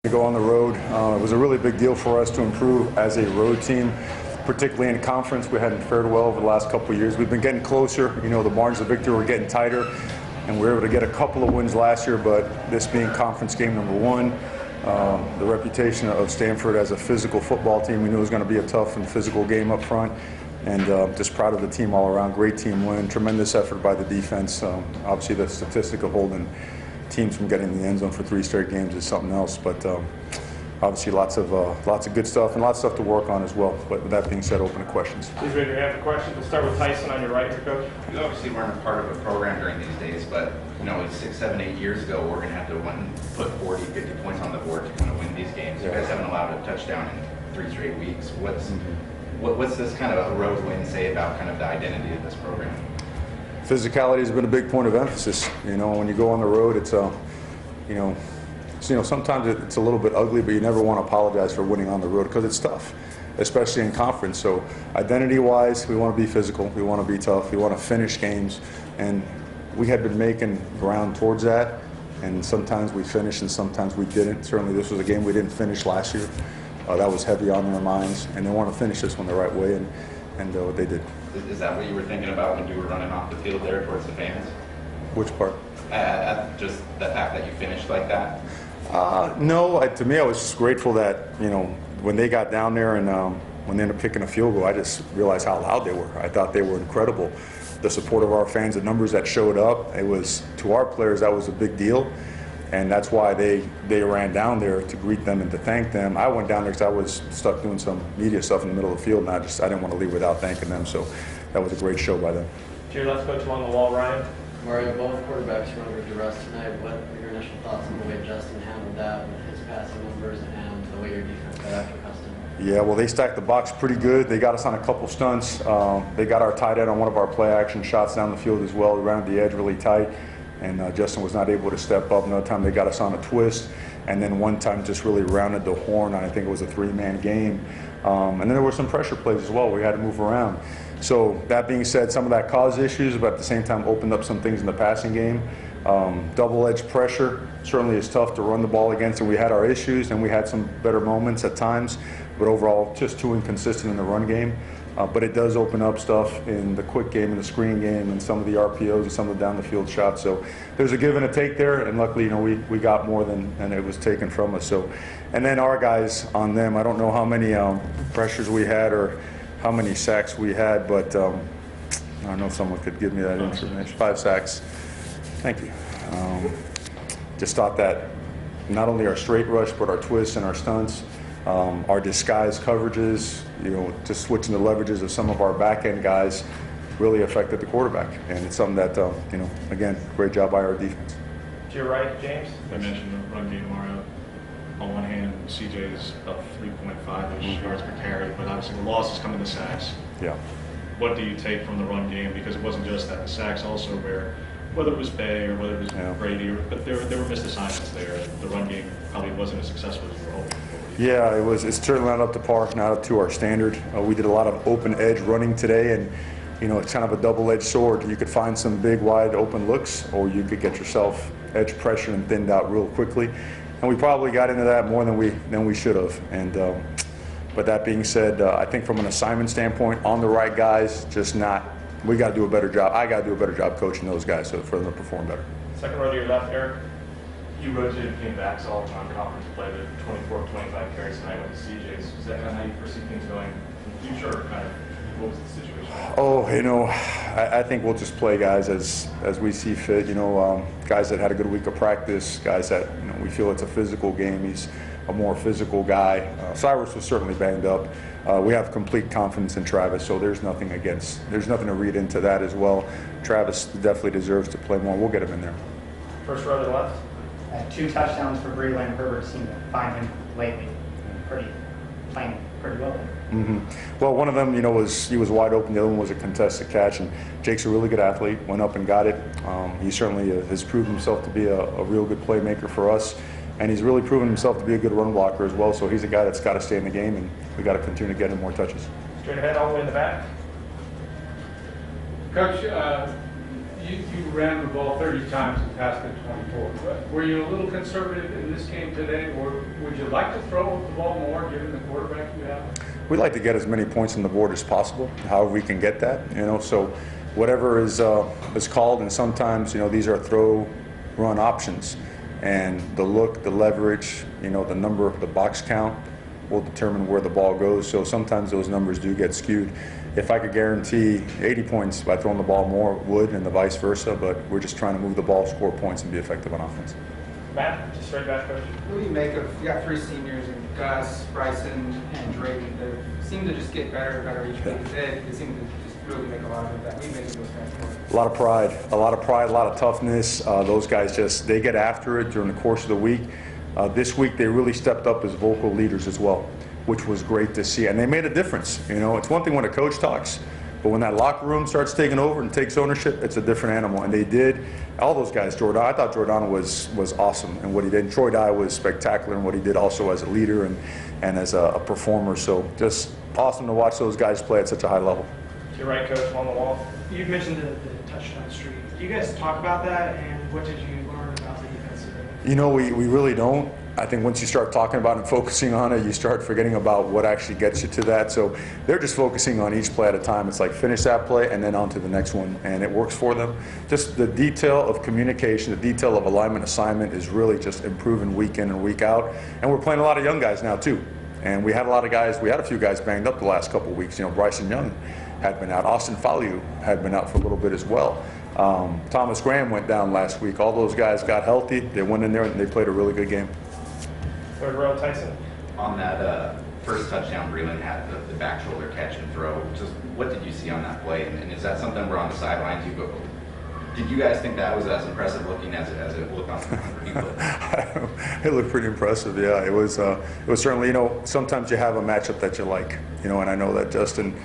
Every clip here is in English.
To go on the road. It was a really big deal for us to improve as a road team, particularly in conference. We hadn't fared well over the last couple of years. We've been getting closer. You know, the margins of victory were getting tighter, and we were able to get a couple of wins last year, but this being conference game number one, the reputation of Stanford as a physical football team, we knew it was going to be a tough and physical game up front, and just proud of the team all around. Great team win, tremendous effort by the defense. Obviously the statistic of holding teams from getting in the end zone for 3 straight games is something else, but obviously lots of good stuff and lots of stuff to work on as well. But with that being said, open to questions. Please raise your hand for questions. We'll start with Tyson on your right here, Coach. You obviously weren't a part of a program during these days, but you know, 6, 7, 8 years ago, we're going to have to put 40, 50 points on the board to kind of win these games. You guys haven't allowed a touchdown in 3 straight weeks. What's this kind of a road win say about kind of the identity of this program? Physicality has been a big point of emphasis. You know, when you go on the road, it's sometimes it's a little bit ugly, but you never want to apologize for winning on the road because it's tough, especially in conference. So identity-wise, we want to be physical, we want to be tough, we want to finish games, and we had been making ground towards that, and sometimes we finished and sometimes we didn't. Certainly this was a game we didn't finish last year. That was heavy on their minds, and they want to finish this one the right way, and they did. Is that what you were thinking about when you were running off the field there towards the fans? Which part? Just the fact that you finished like that? No, to me I was just grateful that, you know, when they got down there and when they ended up kicking a field goal, I just realized how loud they were. I thought they were incredible. The support of our fans, the numbers that showed up, it was, to our players, that was a big deal. And that's why they ran down there to greet them and to thank them. I went down there because I was stuck doing some media stuff in the middle of the field, and I didn't want to leave without thanking them. So that was a great show by them. Cheer, let's go to on the wall, Ryan. Mario, both quarterbacks were under duress tonight. What were your initial thoughts on the way Justin handled that with his passing numbers and the way your defense got after Custom? Yeah, well, they stacked the box pretty good. They got us on a couple stunts. They got our tight end on one of our play action shots down the field as well. We ran the edge really tight, and Justin was not able to step up. Another time they got us on a twist, and then one time just really rounded the horn. I think it was a 3-man game. And then there were some pressure plays as well. We had to move around. So that being said, some of that caused issues, but at the same time opened up some things in the passing game. Double-edged pressure certainly is tough to run the ball against, and we had our issues, and we had some better moments at times, but overall just too inconsistent in the run game. But it does open up stuff in the quick game and the screen game and some of the RPOs and some of the down-the-field shots. So there's a give and a take there, and luckily, you know, we got more than it was taken from us. So, and then our guys on them, I don't know how many pressures we had or how many sacks we had, but I don't know if someone could give me that information. 5 sacks. Thank you. Just thought that not only our straight rush, but our twists and our stunts, our disguise coverages, you know, just switching the leverages of some of our back-end guys really affected the quarterback. And it's something that, you know, again, great job by our defense. To your right, James. I mentioned the run game tomorrow. On one hand, CJ is up 3.5-ish yards per carry, but obviously the losses come in the sacks. Yeah. What do you take from the run game? Because it wasn't just that. The sacks also where, whether it was Bay or whether it was Brady, but there were missed assignments there. The run game probably wasn't as successful as you were hoping for. Yeah, it's certainly not up to par, not up to our standard. We did a lot of open edge running today, and you know, it's kind of a double-edged sword. You could find some big, wide open looks, or you could get yourself edge pressure and thinned out real quickly. And we probably got into that more than we should have. And but that being said, I think from an assignment standpoint, on the right guys, just not. We got to do a better job. I got to do a better job coaching those guys so for them to perform better. Second row to your left, Eric. You rotated between backs all the time, conference play, the 24, 25 carries tonight with the CJs. Is that kind of how you foresee things going in the future, or kind of what was the situation? Oh, you know, I think we'll just play guys as we see fit. You know, guys that had a good week of practice, guys that, you know, we feel it's a physical game. He's a more physical guy. Cyrus was certainly banged up. We have complete confidence in Travis, so there's nothing to read into that as well. Travis definitely deserves to play more. We'll get him in there. First row to the left. 2 touchdowns for Breland. Herbert seemed to find him lately. Playing pretty well. Well, one of them, you know, he was wide open. The other one was a contested catch, and Jake's a really good athlete. Went up and got it. He certainly has proven himself to be a real good playmaker for us, and he's really proven himself to be a good run blocker as well. So he's a guy that's got to stay in the game, and we got to continue to get him more touches. Straight ahead, all the way in the back. Coach, You ran the ball 30 times and passed it 24. But were you a little conservative in this game today, or would you like to throw the ball more given the quarterback you have? We like to get as many points on the board as possible, however we can get that, so whatever is called, and sometimes, these are throw run options, and the look, the leverage, the number of the box count will determine where the ball goes. So sometimes those numbers do get skewed. If I could guarantee 80 points by throwing the ball more, would, and the vice versa, but we're just trying to move the ball, score points, and be effective on offense. Matt, just straight back, coach. What do you make of, you got 3 seniors, and Gus, Bryson, and Drake, they seem to just get better and better each week. They seem to just really make a lot of impact. What do you make of those guys? A lot of pride, a lot of toughness. Those guys they get after it during the course of the week. This week they really stepped up as vocal leaders as well, which was great to see, and they made a difference. It's one thing when a coach talks, but when that locker room starts taking over and takes ownership, it's a different animal. And they did. All those guys, I thought Giordano was awesome in what he did. And Troy Dye was spectacular in what he did also as a leader and as a performer. So just awesome to watch those guys play at such a high level. To your right, coach, along the wall. You've mentioned the touchdown streak. Do you guys talk about that, and what did you learn about the defense today? We really don't. I think once you start talking about it and focusing on it, you start forgetting about what actually gets you to that. So they're just focusing on each play at a time. It's like finish that play and then on to the next one, and it works for them. Just the detail of communication, the detail of alignment assignment is really just improving week in and week out. And we're playing a lot of young guys now too. And we had a few guys banged up the last couple of weeks. Bryson Young had been out. Austin Faliu had been out for a little bit as well. Thomas Graham went down last week. All those guys got healthy. They went in there and they played a really good game. Third row, Tyson. On that first touchdown, Breland had the back shoulder catch and throw. Just what did you see on that play? And is that something where on the sidelines you go, did you guys think that was as impressive looking as it looked on the It looked pretty impressive, yeah. It was certainly, sometimes you have a matchup that you like, and I know that Justin,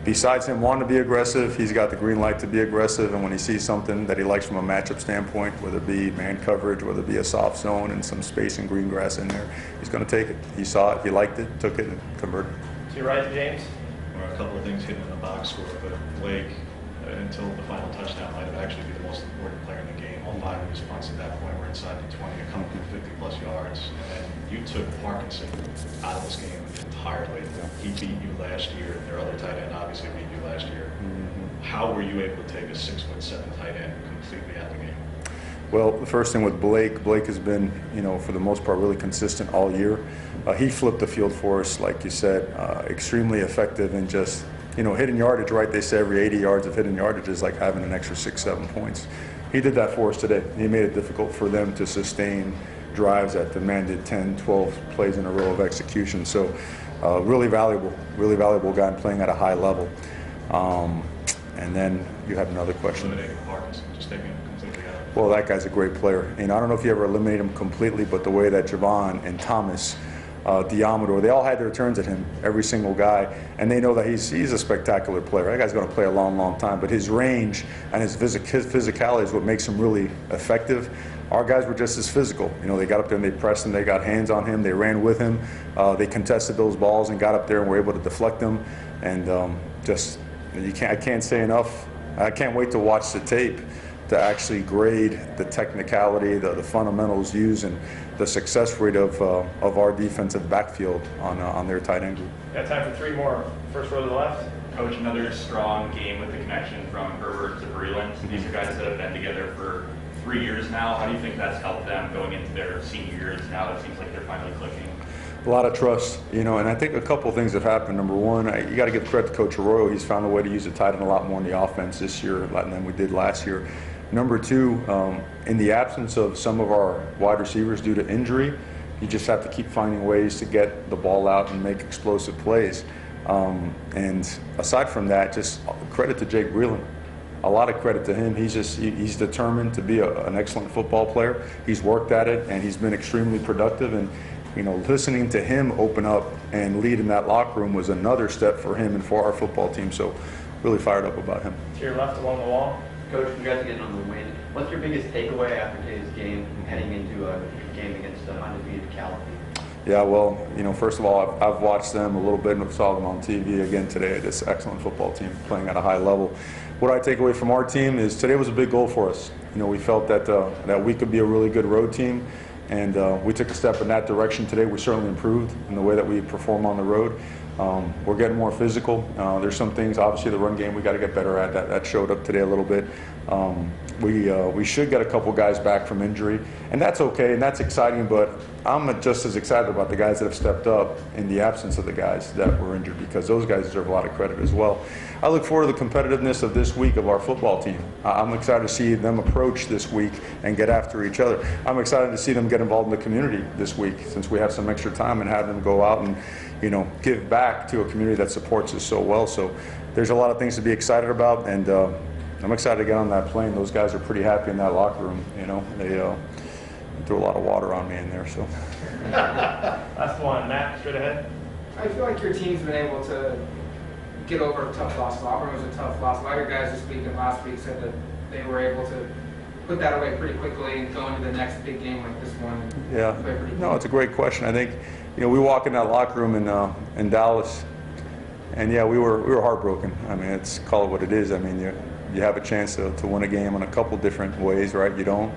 besides him wanting to be aggressive, he's got the green light to be aggressive, and when he sees something that he likes from a matchup standpoint, whether it be man coverage, whether it be a soft zone and some space and green grass in there, he's going to take it. He saw it, he liked it, took it, and converted. To your right, James. There were a couple of things hidden in the box score, but Blake, until the final touchdown, might have actually been the most important player in the game. All 5 of his punts at that point were inside the 20, a couple of 50-plus yards. And then you took Parkinson out of this game entirely. He beat you last year. Their other tight end obviously beat you last year. Mm-hmm. How were you able to take a 6'7" tight end completely out of the game? Well, the first thing with Blake has been, for the most part, really consistent all year. He flipped the field for us, like you said, extremely effective in just, hitting yardage, right? They say every 80 yards of hitting yardage is like having an extra 6-7 points. He did that for us today. He made it difficult for them to sustain drives that demanded 10, 12 plays in a row of execution. So really valuable guy playing at a high level. And then you had another question. Eliminating Parkinson, just taking him completely out. Well, that guy's a great player. I don't know if you ever eliminate him completely, but the way that Javon and Thomas, Diamador, they all had their turns at him, every single guy, and they know that he's a spectacular player. That guy's going to play a long, long time, but his range and his physicality is what makes him really effective. Our guys were just as physical. They got up there and they pressed him, they got hands on him, they ran with him, they contested those balls and got up there and were able to deflect them. And I can't say enough. I can't wait to watch the tape to actually grade the technicality, the fundamentals used, and the success rate of our defensive backfield on their tight end group. Got time for 3 more. First row to the left. Coach, another strong game with the connection from Herbert to Breland. These are guys that have been together for 3 years now. How do you think that's helped them going into their senior years now? It seems like they're finally clicking. A lot of trust, and I think a couple of things have happened. Number one, you got to give credit to Coach Arroyo. He's found a way to use the tight end a lot more in the offense this year than we did last year. Number two, in the absence of some of our wide receivers due to injury, you just have to keep finding ways to get the ball out and make explosive plays. And aside from that, just credit to Jake Breland. A lot of credit to him. He's determined to be an excellent football player. He's worked at it, and he's been extremely productive. And listening to him open up and lead in that locker room was another step for him and for our football team. So really fired up about him. To your left along the wall. Coach, congrats again on the win. What's your biggest takeaway after today's game heading into a game against the undefeated Cal? Yeah, well, first of all, I've watched them a little bit and saw them on TV again today. This excellent football team playing at a high level. What I take away from our team is today was a big goal for us. We felt that we could be a really good road team, and we took a step in that direction today. We certainly improved in the way that we perform on the road. We're getting more physical. There's some things, obviously, the run game we got to get better at. That showed up today a little bit. We should get a couple guys back from injury, and that's okay, and that's exciting, but I'm just as excited about the guys that have stepped up in the absence of the guys that were injured, because those guys deserve a lot of credit as well. I look forward to the competitiveness of this week of our football team. I'm excited to see them approach this week and get after each other. I'm excited to see them get involved in the community this week, since we have some extra time, and have them go out and give back to a community that supports us so well. So there's a lot of things to be excited about, and I'm excited to get on that plane. Those guys are pretty happy in that locker room. They threw a lot of water on me in there. So. Last one, Matt, straight ahead. I feel like your team's been able to get over a tough loss. Auburn was a tough loss. A lot of your guys this week and last week said that they were able to put that away pretty quickly and go into the next big game like this one. Yeah. No, it's a great question. I think, we walk in that locker room in Dallas, and yeah, we were heartbroken. I mean, call it what it is. I mean, you have a chance to win a game in a couple different ways, right? You don't.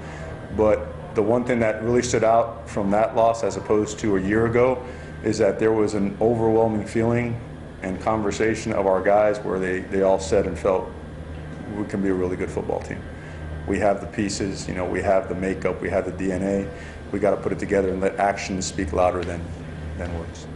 But the one thing that really stood out from that loss as opposed to a year ago is that there was an overwhelming feeling and conversation of our guys where they all said and felt we can be a really good football team. We have the pieces, we have the makeup, we have the DNA. We got to put it together and let actions speak louder than words.